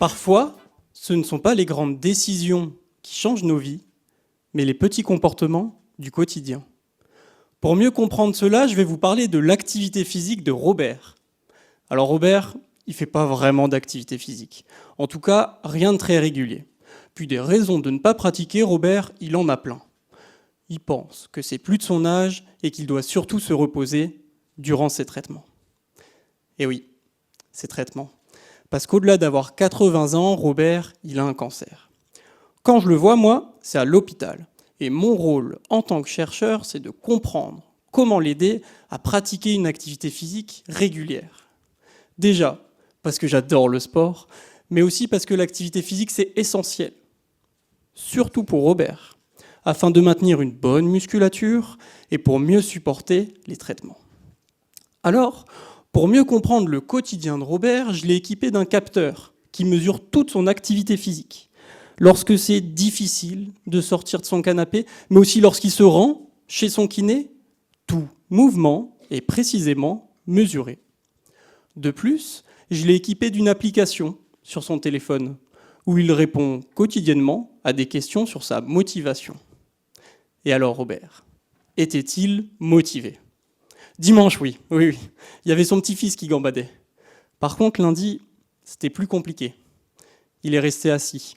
Parfois, ce ne sont pas les grandes décisions qui changent nos vies, mais les petits comportements du quotidien. Pour mieux comprendre cela, je vais vous parler de l'activité physique de Robert. Alors Robert, il ne fait pas vraiment d'activité physique. En tout cas, rien de très régulier. Puis des raisons de ne pas pratiquer, Robert, il en a plein. Il pense que c'est plus de son âge et qu'il doit surtout se reposer durant ses traitements. Et oui, ces traitements. Parce qu'au-delà d'avoir 80 ans, Robert, il a un cancer. Quand je le vois, moi, c'est à l'hôpital. Et mon rôle en tant que chercheur, c'est de comprendre comment l'aider à pratiquer une activité physique régulière. Déjà, parce que j'adore le sport, mais aussi parce que l'activité physique, c'est essentiel. Surtout pour Robert, afin de maintenir une bonne musculature et pour mieux supporter les traitements. Alors, pour mieux comprendre le quotidien de Robert, je l'ai équipé d'un capteur qui mesure toute son activité physique. Lorsque c'est difficile de sortir de son canapé, mais aussi lorsqu'il se rend chez son kiné, tout mouvement est précisément mesuré. De plus, je l'ai équipé d'une application sur son téléphone où il répond quotidiennement à des questions sur sa motivation. Et alors Robert, était-il motivé ? Dimanche, oui. Il y avait son petit-fils qui gambadait. Par contre, lundi, c'était plus compliqué. Il est resté assis,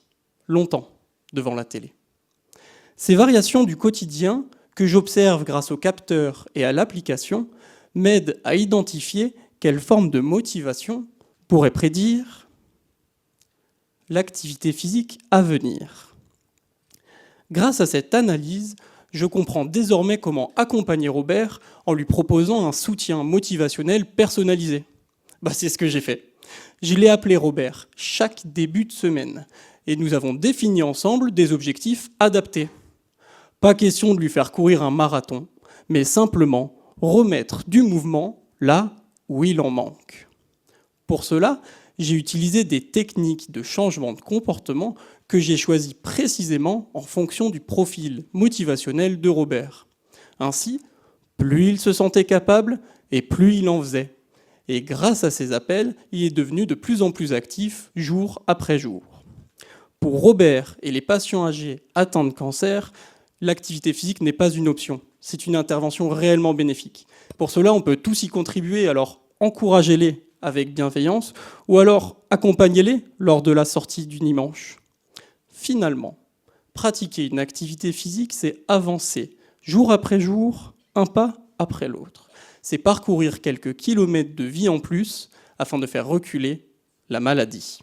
longtemps, devant la télé. Ces variations du quotidien que j'observe grâce au capteur et à l'application m'aident à identifier quelle forme de motivation pourrait prédire l'activité physique à venir. Grâce à cette analyse, je comprends désormais comment accompagner Robert en lui proposant un soutien motivationnel personnalisé. C'est ce que j'ai fait. Je l'ai appelé Robert chaque début de semaine et nous avons défini ensemble des objectifs adaptés. Pas question de lui faire courir un marathon, mais simplement remettre du mouvement là où il en manque. Pour cela, j'ai utilisé des techniques de changement de comportement que j'ai choisies précisément en fonction du profil motivationnel de Robert. Ainsi, plus il se sentait capable et plus il en faisait. Et grâce à ces appels, il est devenu de plus en plus actif jour après jour. Pour Robert et les patients âgés atteints de cancer, l'activité physique n'est pas une option. C'est une intervention réellement bénéfique. Pour cela, on peut tous y contribuer, alors encouragez-les avec bienveillance ou alors accompagnez-les lors de la sortie du dimanche. Finalement, pratiquer une activité physique, c'est avancer jour après jour, un pas après l'autre. C'est parcourir quelques kilomètres de vie en plus afin de faire reculer la maladie.